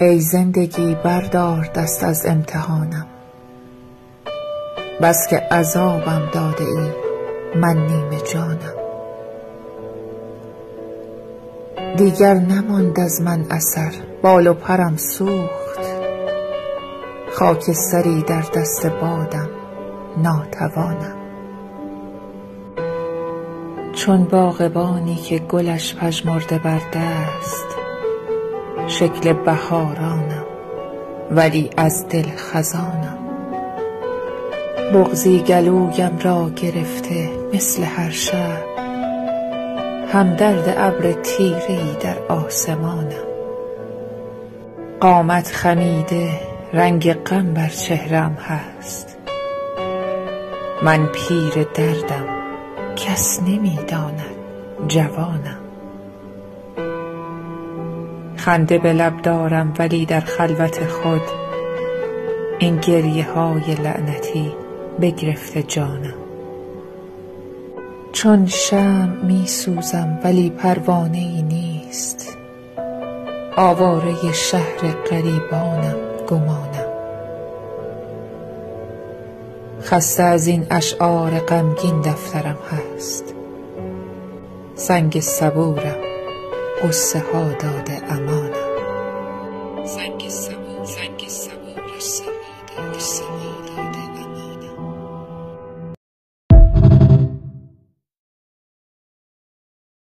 ای زندگی بردار دست از امتحانم، بس که عذابم داده ای من نیمه جانم. دیگر نماند از من اثر، بال و پرم سوخت، خاکستری در دست بادم ناتوانم. چون باغبانی که گلش پژمرده بر دست، شکل بهارانم ولی از دل خزانم. بغضی گلویم را گرفته مثل هر شب، همدرد ابر تیره‌ای در آسمانم. قامت خمیده رنگ غم بر چهره‌ام هست، من پیر دردم کس نمی داند جوانم. خنده به لب دارم ولی در خلوت خود، این گریه های لعنتی بگرفته جانم. چون شمع می سوزم ولی پروانه ای نیست، آواره شهر غریبانم گمانم. خسته از این اشعار غمگین دفترم هست، سنگ صبورم غصه ها داده امانم. سنگ صبور